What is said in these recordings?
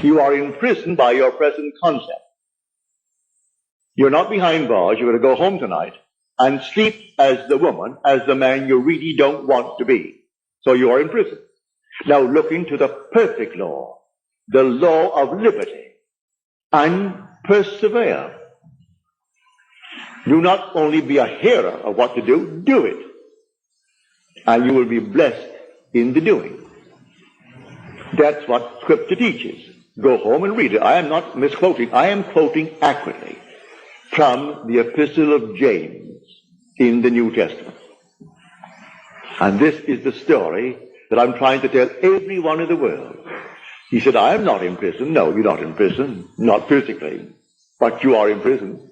You are imprisoned by your present concept. You're not behind bars. You're going to go home tonight and sleep as the woman, as the man you really don't want to be. So you are in prison. Now look into the perfect law, the law of liberty, and persevere. Do not only be a hearer of what to do it. And you will be blessed in the doing. That's what Scripture teaches. Go home and read it. I am not misquoting. I am quoting accurately from the Epistle of James in the New Testament. And this is the story that I'm trying to tell everyone in the world. He said, I am not in prison. No, you're not in prison. Not physically. But you are in prison.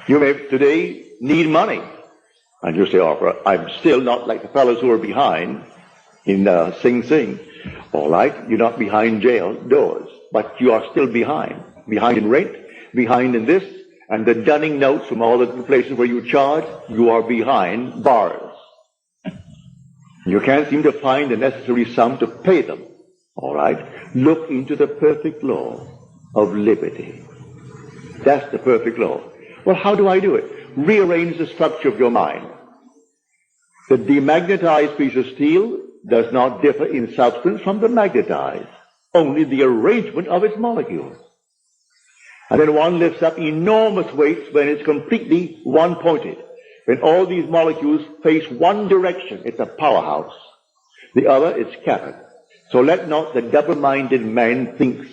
You may today need money. And you say, oh, I'm still not like the fellows who are behind in Sing Sing. All right, you're not behind jail doors, but you are still behind. Behind in rent, behind in this, and the dunning notes from all the places where you charge, you are behind bars. You can't seem to find the necessary sum to pay them. All right, look into the perfect law of liberty. That's the perfect law. Well, how do I do it? Rearrange the structure of your mind. The demagnetized piece of steel does not differ in substance from the magnetized, only the arrangement of its molecules. And then one lifts up enormous weights when it's completely one-pointed. When all these molecules face one direction, it's a powerhouse. The other, it's scattered. So let not the double-minded man think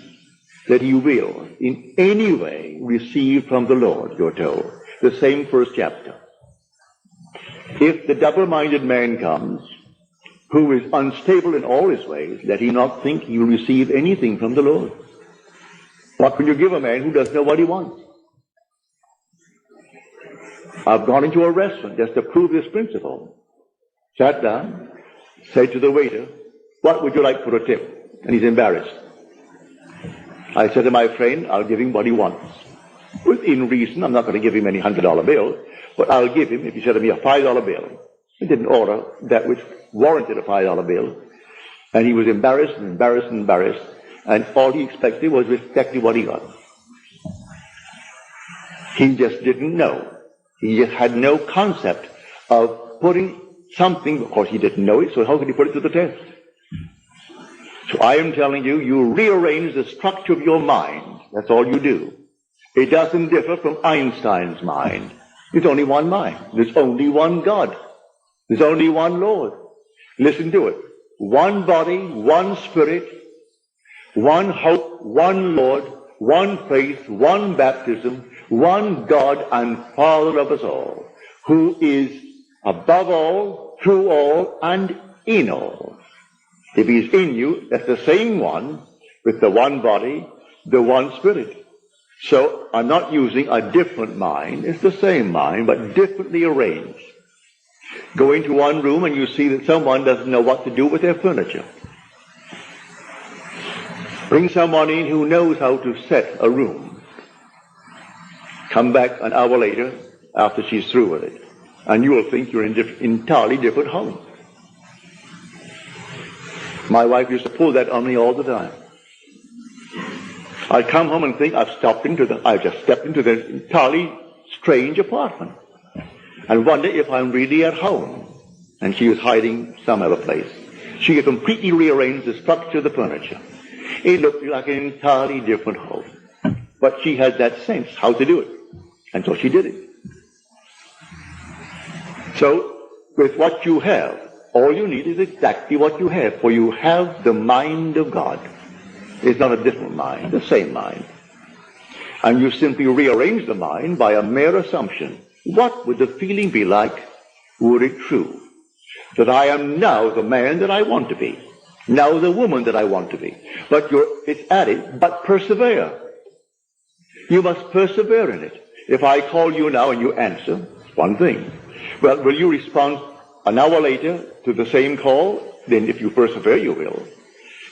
that he will in any way receive from the Lord, you're told. The same first chapter. If the double-minded man comes, who is unstable in all his ways, let he not think he will receive anything from the Lord. What can you give a man who doesn't know what he wants? I've gone into a restaurant just to prove this principle. Sat down, said to the waiter, what would you like for a tip? And he's embarrassed. I said to my friend, I'll give him what he wants. Within reason, I'm not going to give him any $100 bill, but I'll give him, if he said to me, a $5 bill. He didn't order that which warranted a $5 bill. And he was embarrassed and embarrassed and embarrassed. And all he expected was exactly what he got. He just didn't know. He just had no concept of putting something, of course he didn't know it, so how could he put it to the test? So I am telling you, you rearrange the structure of your mind. That's all you do. It doesn't differ from Einstein's mind. There's only one mind. There's only one God. There's only one Lord. Listen to it. One body, one spirit, one hope, one Lord, one faith, one baptism, one God and Father of us all, who is above all, through all, and in all. If he's in you, that's the same one with the one body, the one spirit. So I'm not using a different mind. It's the same mind, but differently arranged. Go into one room and you see that someone doesn't know what to do with their furniture. Bring someone in who knows how to set a room. Come back an hour later after she's through with it, and you will think you're in an entirely different home. My wife used to pull that on me all the time. I'd come home and think I've just stepped into the entirely strange apartment, and wonder if I'm really at home. And she was hiding some other place. She had completely rearranged the structure of the furniture. It looked like an entirely different home. But she had that sense how to do it. And so she did it. So, with what you have, all you need is exactly what you have. For you have the mind of God. It's not a different mind, the same mind. And you simply rearrange the mind by a mere assumption. What would the feeling be like were it true? That I am now the man that I want to be. Now the woman that I want to be. But it's added, but persevere. You must persevere in it. If I call you now and you answer, it's one thing. Well, will you respond an hour later to the same call? Then if you persevere, you will.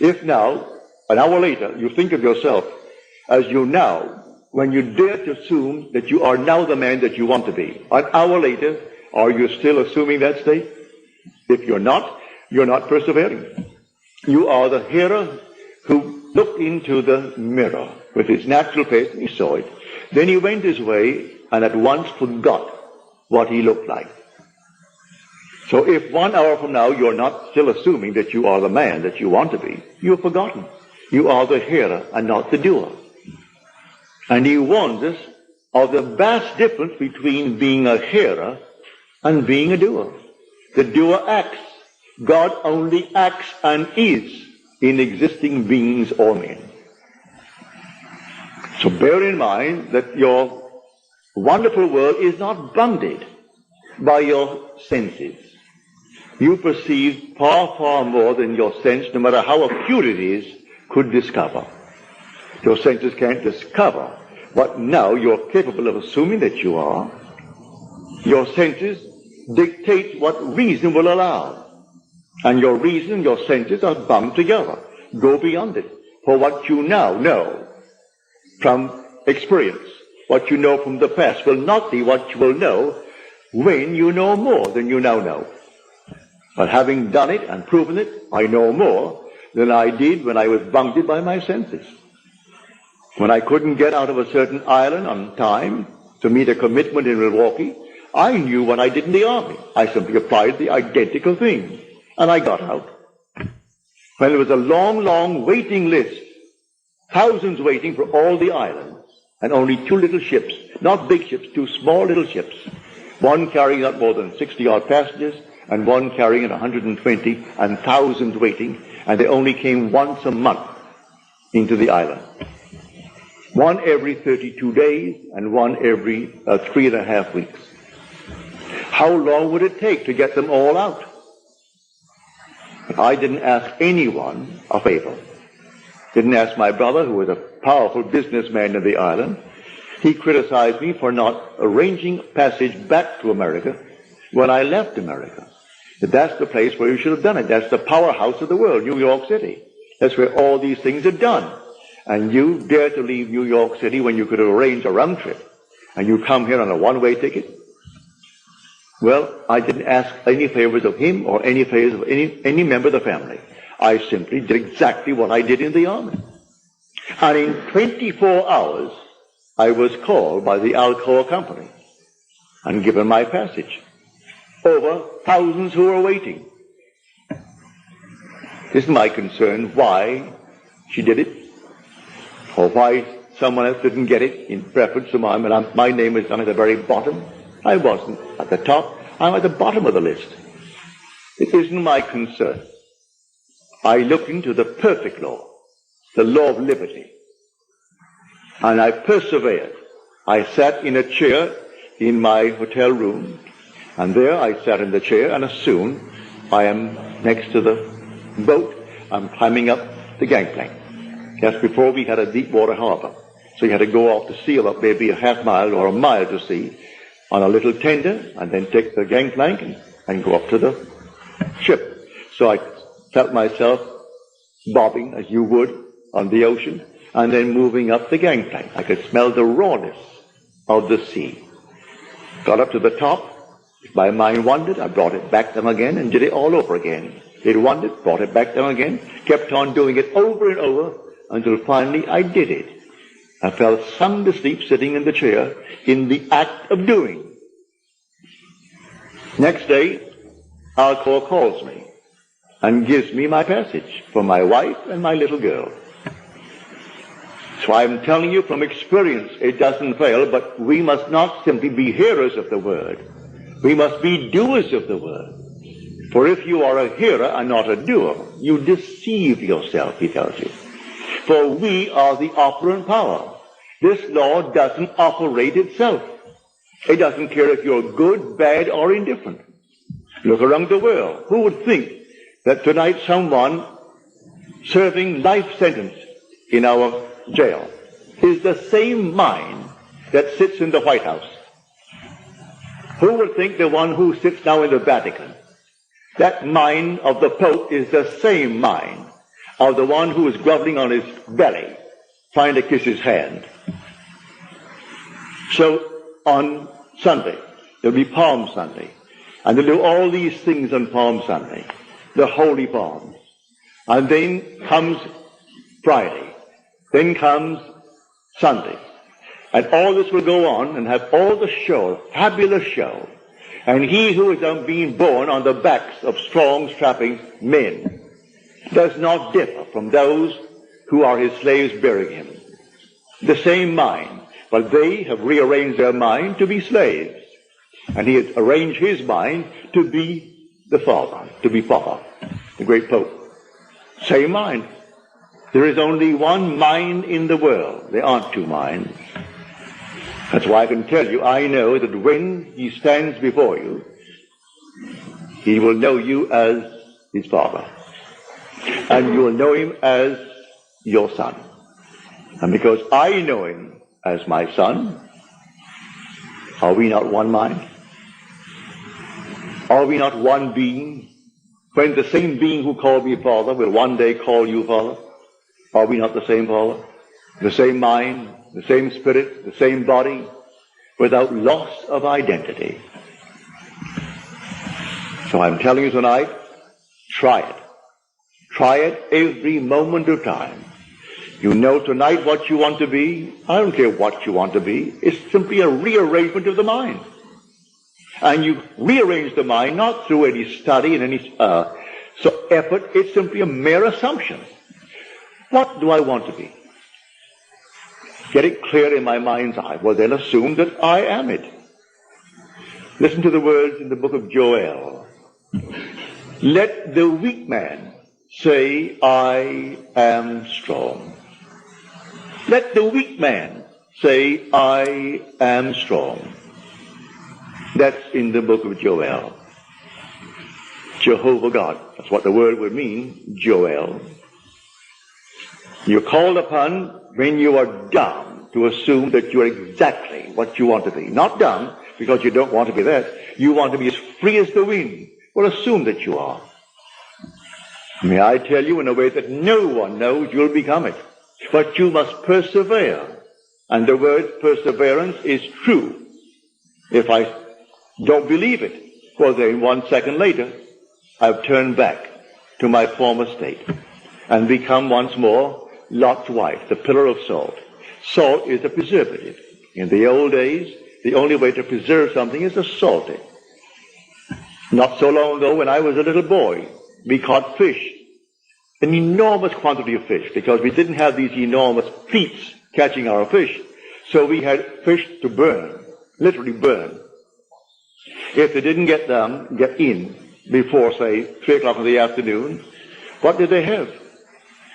If now, an hour later, you think of yourself as you now, when you dare to assume that you are now the man that you want to be, an hour later, are you still assuming that state? If you're not persevering. You are the hearer who looked into the mirror with his natural face and he saw it. Then he went his way and at once forgot what he looked like. So if 1 hour from now you're not still assuming that you are the man that you want to be, you've forgotten. You are the hearer and not the doer. And he warns us of the vast difference between being a hearer and being a doer. The doer acts. God only acts and is in existing beings or men. So bear in mind that your wonderful world is not bounded by your senses. You perceive far, far more than your sense, no matter how acute it is, could discover. Your senses can't discover what now you're capable of assuming that you are. Your senses dictate what reason will allow. And your reason and your senses are bound together. Go beyond it. For what you now know from experience, what you know from the past, will not be what you will know when you know more than you now know. But having done it and proven it, I know more than I did when I was bounded by my senses. When I couldn't get out of a certain island on time to meet a commitment in Milwaukee, I knew what I did in the army. I simply applied the identical thing, and I got out. When there was a long, long waiting list, thousands waiting for all the islands, and only 2 little ships, not big ships, 2 small little ships, one carrying not more than 60-odd passengers, and one carrying 120, and thousands waiting, and they only came once a month into the island. One every 32 days, and one every 3.5 weeks. How long would it take to get them all out? I didn't ask anyone a favor. Didn't ask my brother, who was a powerful businessman in the island. He criticized me for not arranging passage back to America when I left America. That's the place where you should have done it. That's the powerhouse of the world, New York City. That's where all these things are done. And you dare to leave New York City when you could have arranged a round trip, and you come here on a one-way ticket? Well, I didn't ask any favors of him or any favors of any member of the family. I simply did exactly what I did in the army. And in 24 hours, I was called by the Alcoa company and given my passage over thousands who were waiting. Isn't my concern why she did it, or why someone else didn't get it in preference to mine, and my name is down at the very bottom. I wasn't at the top. I'm at the bottom of the list. It isn't my concern. I look into the perfect law, the law of liberty, and I persevered. I sat in a chair in my hotel room, and there I sat in the chair, and as soon I am next to the boat, I'm climbing up the gangplank. Just before we had a deep water harbor, so you had to go off to seal up maybe a half mile or a mile to sea on a little tender, and then take the gangplank and go up to the ship. So I felt myself bobbing as you would on the ocean, and then moving up the gangplank. I could smell the rawness of the sea. Got up to the top. My mind wandered. I brought it back down again and did it all over again. It wandered, brought it back down again, kept on doing it over and over until finally I did it. I fell sound asleep sitting in the chair in the act of doing. Next day, Alcoa calls me and gives me my passage for my wife and my little girl. So I'm telling you from experience, it doesn't fail, but we must not simply be hearers of the word. We must be doers of the word. For if you are a hearer and not a doer, you deceive yourself, he tells you. For we are the operant power. This law doesn't operate itself. It doesn't care if you're good, bad, or indifferent. Look around the world. Who would think that tonight someone serving life sentence in our jail is the same mind that sits in the White House? Who would think the one who sits now in the Vatican, that mind of the Pope is the same mind of the one who is groveling on his belly, trying to kiss his hand? So on Sunday, there'll be Palm Sunday, and they'll do all these things on Palm Sunday, the holy palms. And then comes Friday. Then comes Sunday. And all this will go on and have all the show, fabulous show. And he who is being born on the backs of strong, strapping men does not differ from those who are his slaves bearing him. The same mind, but they have rearranged their mind to be slaves. And he has arranged his mind to be the Father, to be Papa, the great Pope. Same mind. There is only one mind in the world. There aren't two minds. That's why I can tell you, I know that when he stands before you, he will know you as his Father. And you will know him as your Son. And because I know him as my Son, are we not one mind? Are we not one being? When the same being who called me Father will one day call you Father, are we not the same Father? The same mind, the same spirit, the same body, without loss of identity. So I'm telling you tonight, try it. Try it every moment of time. You know tonight what you want to be. I don't care what you want to be. It's simply a rearrangement of the mind. And you rearrange the mind not through any study and any effort. It's simply a mere assumption. What do I want to be? Get it clear in my mind's eye. Well, then assume that I am it. Listen to the words in the book of Joel. Let the weak man say, I am strong. Let the weak man say, I am strong. That's in the book of Joel. Jehovah God. That's what the word would mean, Joel. You're called upon when you are dumb to assume that you're exactly what you want to be. Not dumb because you don't want to be that. You want to be as free as the wind. Well, assume that you are. May I tell you in a way that no one knows you'll become it. But you must persevere. And the word perseverance is true. If I don't believe it, well then 1 second later, I've turned back to my former state and become once more Lot's wife, the pillar of salt. Salt is a preservative. In the old days, the only way to preserve something is to salt it. Not so long ago, when I was a little boy, we caught fish, an enormous quantity of fish, because we didn't have these enormous fleets catching our fish. So we had fish to burn, literally burn. If they didn't get in before, say, 3 o'clock in the afternoon, what did they have?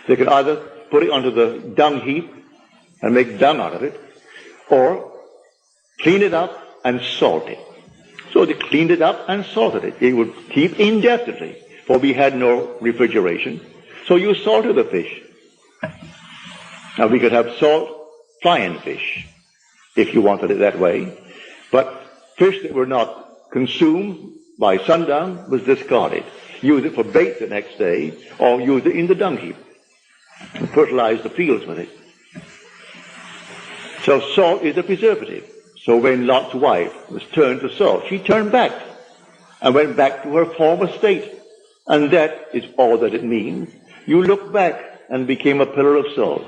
They could either put it onto the dung heap and make dung out of it, or clean it up and salt it. So they cleaned it up and salted it. It would keep indefinitely, for we had no refrigeration. So you salted the fish. Now we could have salt flying fish, if you wanted it that way. But fish that were not consumed by sundown was discarded. Use it for bait the next day, or use it in the dung heap and fertilize the fields with it. So salt is a preservative. So when Lot's wife was turned to salt, she turned back and went back to her former state. And that is all that it means. You look back and became a pillar of salt.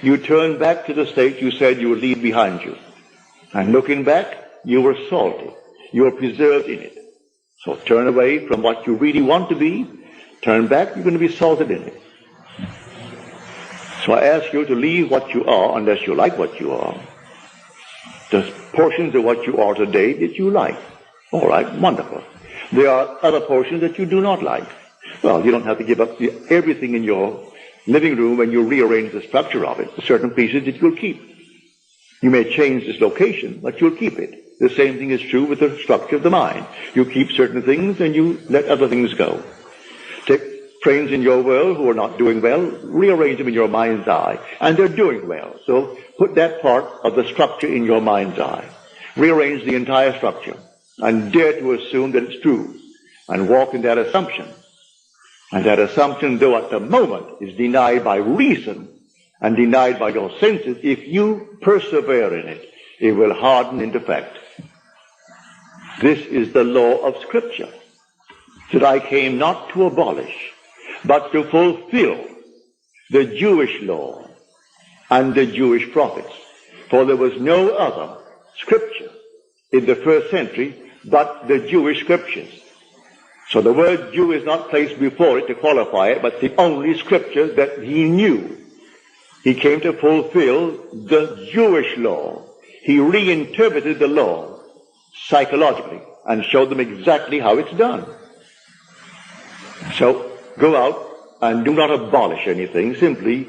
You turn back to the state you said you would leave behind you. And looking back, you were salted. You were preserved in it. So turn away from what you really want to be. Turn back, you're going to be salted in it. So I ask you to leave what you are unless you like what you are. There's portions of what you are today that you like. All right, wonderful. There are other portions that you do not like. Well, you don't have to give up everything in your living room when you rearrange the structure of it. Certain pieces that you'll keep. You may change this location, but you'll keep it. The same thing is true with the structure of the mind. You keep certain things and you let other things go. Take friends in your world who are not doing well, rearrange them in your mind's eye, and they're doing well. So put that part of the structure in your mind's eye. Rearrange the entire structure and dare to assume that it's true and walk in that assumption. And that assumption, though at the moment is denied by reason and denied by your senses, if you persevere in it, it will harden into fact. This is the law of Scripture, that I came not to abolish, but to fulfill the Jewish law and the Jewish prophets. For there was no other scripture in the first century but the Jewish scriptures. So the word Jew is not placed before it to qualify it, but the only scripture that he knew. He came to fulfill the Jewish law. He reinterpreted the law psychologically and showed them exactly how it's done. So go out and do not abolish anything, simply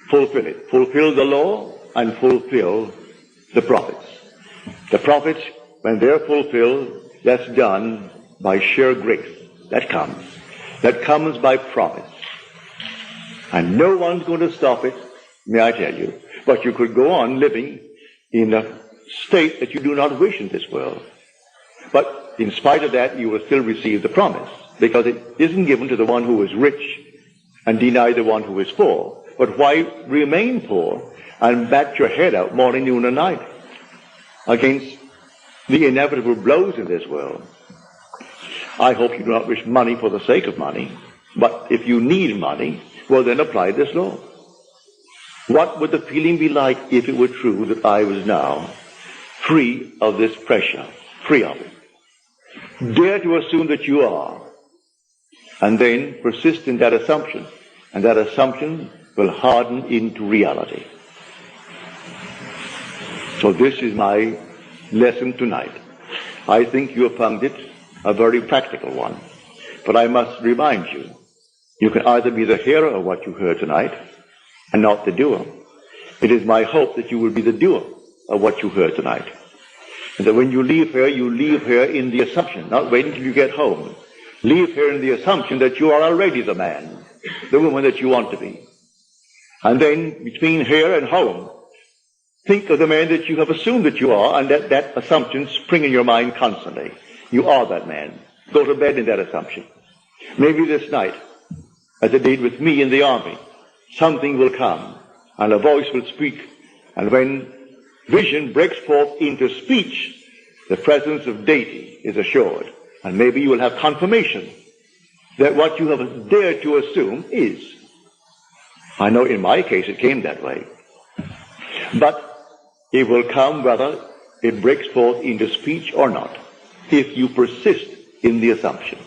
fulfill it. Fulfill the law and fulfill the prophets. The prophets, when they're fulfilled, that's done by sheer grace. That comes by promise. And no one's going to stop it, may I tell you. But you could go on living in a state that you do not wish in this world. But in spite of that, you will still receive the promise, because it isn't given to the one who is rich and deny the one who is poor. But why remain poor and bat your head out morning, noon, and night against the inevitable blows in this world? I hope you do not wish money for the sake of money, but if you need money, well then apply this law. What would the feeling be like if it were true that I was now free of this pressure, free of it? Dare to assume that you are, and then persist in that assumption, and that assumption will harden into reality. So this is my lesson tonight. I think you have found it a very practical one. But I must remind you, you can either be the hearer of what you heard tonight and not the doer. It is my hope that you will be the doer of what you heard tonight. And that when you leave here in the assumption, not wait until you get home. Leave here in the assumption that you are already the man, the woman that you want to be. And then between here and home, think of the man that you have assumed that you are, and let that assumption spring in your mind constantly. You are that man. Go to bed in that assumption. Maybe this night, as it did with me in the army, something will come, and a voice will speak. And when vision breaks forth into speech, the presence of deity is assured. And maybe you will have confirmation that what you have dared to assume is. I know in my case it came that way. But it will come whether it breaks forth into speech or not, if you persist in the assumption.